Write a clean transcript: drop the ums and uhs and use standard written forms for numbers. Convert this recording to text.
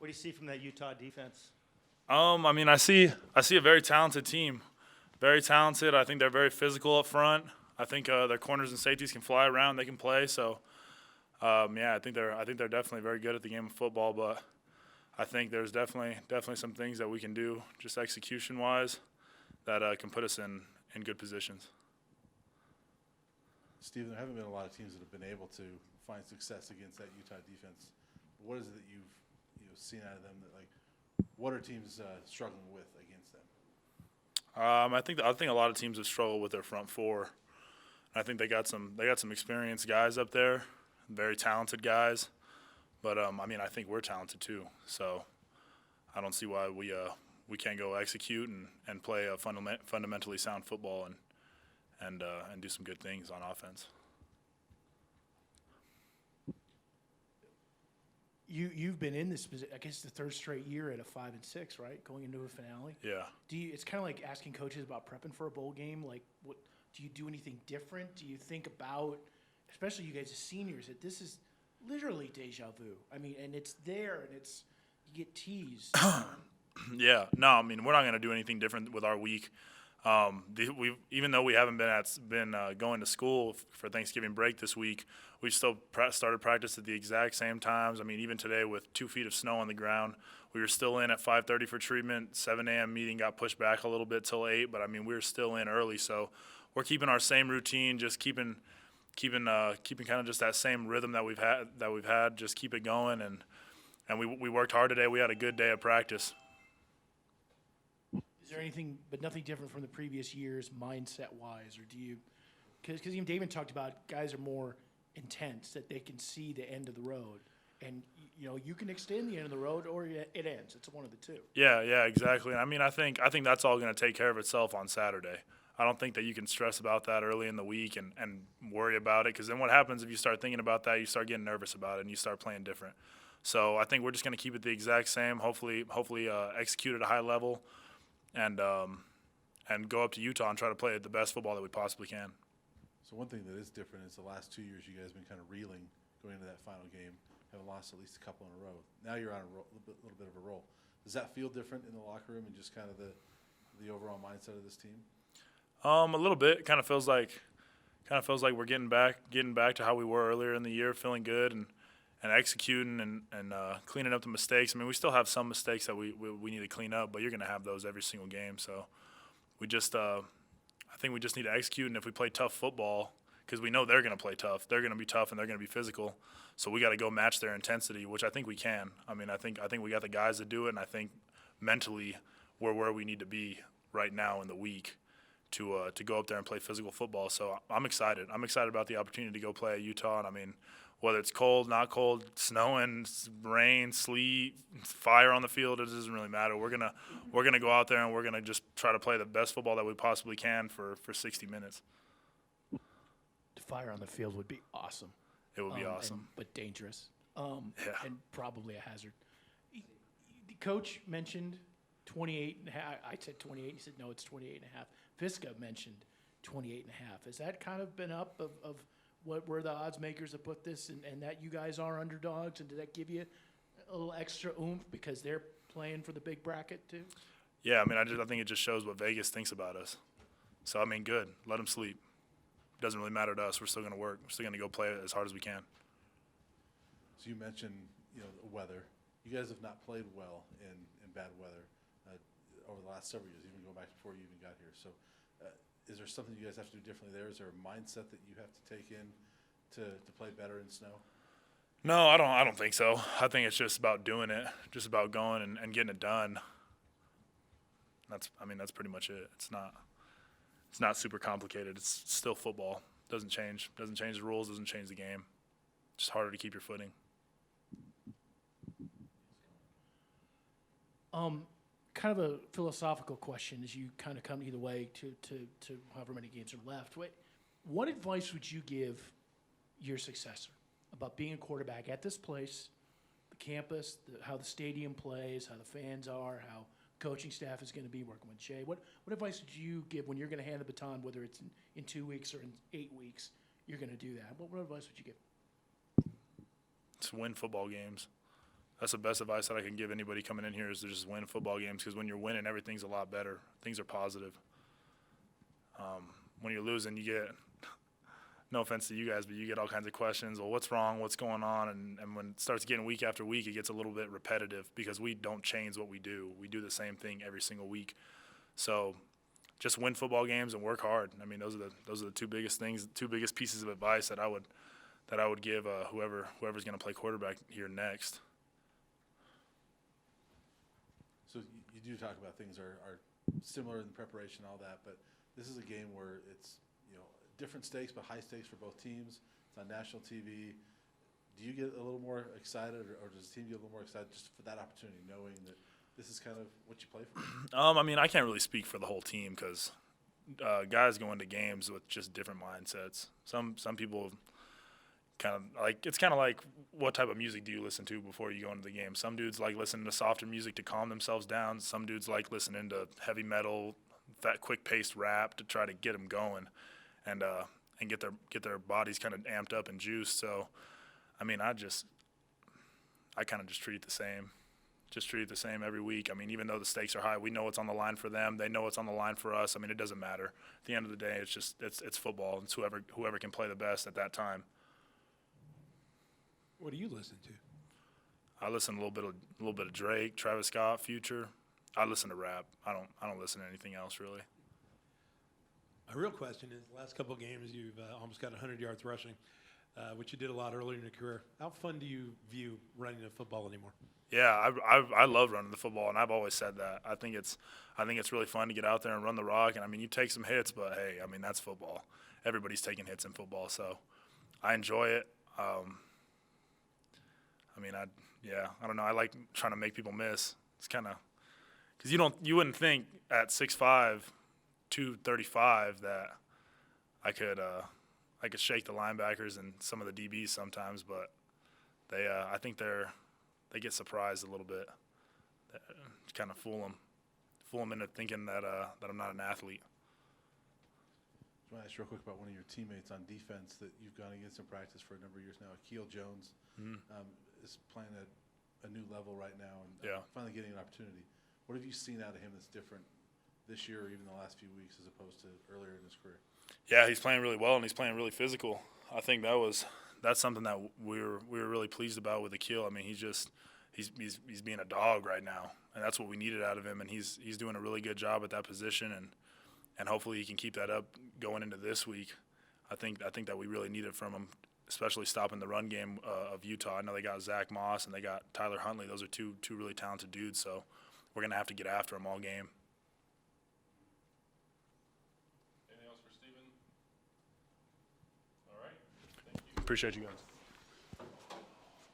What do you see from that Utah defense? I mean, I see a very talented team, very talented. I think they're very physical up front. I think their corners and safeties can fly around. They can play. So, yeah, I think they're definitely very good at the game of football. But I think there's definitely some things that we can do, just execution wise, that can put us in good positions. Steven, there haven't been a lot of teams that have been able to find success against that Utah defense. What is it that you've seen out of them that, like, what are teams struggling with against them? I think a lot of teams have struggled with their front four. I think they got some experienced guys up there, very talented guys. But I mean, I think we're talented too. So I don't see why we can't go execute and play a fundamentally sound football and do some good things on offense. You've been in this position, I guess, the third straight year at a 5-6, right? Going into a finale. Yeah. It's kind of like asking coaches about prepping for a bowl game. Like, what do you do anything different? Do you think about, especially you guys as seniors, that this is literally deja vu? I mean, and it's there, and you get teased. Yeah. No, I mean, we're not going to do anything different with our week. Even though we haven't been going to school for Thanksgiving break this week, we've still started practice at the exact same times. I mean, even today with 2 feet of snow on the ground, we were still in at 5:30 for treatment. 7 a.m. meeting got pushed back a little bit till 8, but I mean, we were still in early. So we're keeping our same routine, just keeping kind of just that same rhythm that we've had. Just keep it going, and we worked hard today. We had a good day of practice. Is there anything, but nothing different from the previous years, mindset-wise, or do you? Because even David talked about guys are more intense, that they can see the end of the road, and you can extend the end of the road or it ends. It's one of the two. Yeah, exactly. I mean, I think that's all going to take care of itself on Saturday. I don't think that you can stress about that early in the week and worry about it, because then what happens if you start thinking about that, you start getting nervous about it and you start playing different. So I think we're just going to keep it the exact same. Hopefully execute at a high level. And go up to Utah and try to play the best football that we possibly can. So one thing that is different is the last 2 years you guys have been kind of reeling going into that final game, having lost at least a couple in a row. Now you're on a little bit of a roll. Does that feel different in the locker room and just kind of the overall mindset of this team? A little bit. Kind of feels like we're getting back to how we were earlier in the year, feeling good and executing and cleaning up the mistakes. I mean, we still have some mistakes that we need to clean up, but you're going to have those every single game. So we just I think we just need to execute, and if we play tough football, because we know they're going to play tough, they're going to be tough and they're going to be physical. So we got to go match their intensity, which I think we can. I mean, I think we got the guys to do it, and I think mentally we're where we need to be right now in the week to go up there and play physical football. So I'm excited. I'm excited about the opportunity to go play at Utah, and I mean, whether it's cold, not cold, snowing, rain, sleet, fire on the field, it doesn't really matter. We're gonna go out there and we're gonna just try to play the best football that we possibly can for 60 minutes. The fire on the field would be awesome. It would be awesome, but dangerous. Yeah. And probably a hazard. The coach mentioned 28 and a half. I said 28. He said no, it's 28 and a half. Fiska mentioned 28 and a half. Has that kind of been up of where the odds makers have put this, and that you guys are underdogs, and did that give you a little extra oomph because they're playing for the big bracket too? Yeah, I mean, I think it just shows what Vegas thinks about us. So I mean, good. Let them sleep. It doesn't really matter to us. We're still going to work. We're still going to go play as hard as we can. So you mentioned the weather. You guys have not played well in bad weather over the last several years, even going back before you even got here. So. Is there something you guys have to do differently there? Is there a mindset that you have to take in to play better in snow? No, I don't think so. I think it's just about doing it, just about going and getting it done. That's pretty much it. It's not super complicated. It's still football. Doesn't change the rules, doesn't change the game. Just harder to keep your footing. Kind of a philosophical question as you kind of come either way to however many games are left. What advice would you give your successor about being a quarterback at this place, the campus, how the stadium plays, how the fans are, how coaching staff is going to be working with Jay? What advice would you give when you're going to hand the baton, whether it's in 2 weeks or in 8 weeks, you're going to do that? What advice would you give? To win football games. That's the best advice that I can give anybody coming in here is to just win football games, because when you're winning, everything's a lot better. Things are positive. When you're losing, you get, no offense to you guys, but you get all kinds of questions. Well, what's wrong? What's going on? And when it starts getting week after week, it gets a little bit repetitive because we don't change what we do. We do the same thing every single week. So just win football games and work hard. I mean, those are the two biggest things, two biggest pieces of advice that I would give whoever's going to play quarterback here next. So you do talk about things are similar in preparation, all that, but this is a game where it's, you know, different stakes, but high stakes for both teams. It's on national TV. Do you get a little more excited, or does the team get a little more excited just for that opportunity, knowing that this is kind of what you play for? I mean, I can't really speak for the whole team because guys go into games with just different mindsets. Some people kind of like, it's kind of like, what type of music do you listen to before you go into the game? Some dudes like listening to softer music to calm themselves down. Some dudes like listening to heavy metal, that quick-paced rap to try to get them going, and get their bodies kind of amped up and juiced. So, I mean, I kind of just treat it the same. Just treat it the same every week. I mean, even though the stakes are high, we know what's on the line for them. They know what's on the line for us. I mean, it doesn't matter. At the end of the day, it's football. It's whoever can play the best at that time. What do you listen to? I listen a little bit of Drake, Travis Scott, Future. I listen to rap. I don't listen to anything else really. My real question is, the last couple of games you've almost got 100 yards rushing, which you did a lot earlier in your career. How fun do you view running the football anymore? Yeah, I love running the football, and I've always said that. I think it's really fun to get out there and run the rock. And I mean, you take some hits, but hey, I mean, that's football. Everybody's taking hits in football, so I enjoy it. I mean, I don't know. I like trying to make people miss. It's kind of because you wouldn't think at 6'5", 235 that I could shake the linebackers and some of the DBs sometimes, but I think they get surprised a little bit. Kind of fool them into thinking that I'm not an athlete. I want to ask you real quick about one of your teammates on defense that you've gone against in practice for a number of years now. Akeel Jones is playing at a new level right now and finally getting an opportunity. What have you seen out of him that's different this year or even the last few weeks as opposed to earlier in his career? Yeah, he's playing really well and he's playing really physical. I think that's something that we were really pleased about with Akeel. I mean, he's being a dog right now, and that's what we needed out of him. And he's doing a really good job at that position, and hopefully he can keep that up going into this week. I think that we really need it from him, especially stopping the run game of Utah. I know they got Zach Moss and they got Tyler Huntley. Those are two really talented dudes, so we're going to have to get after them all game. Anything else for Steven? All right. Thank you. Appreciate you guys.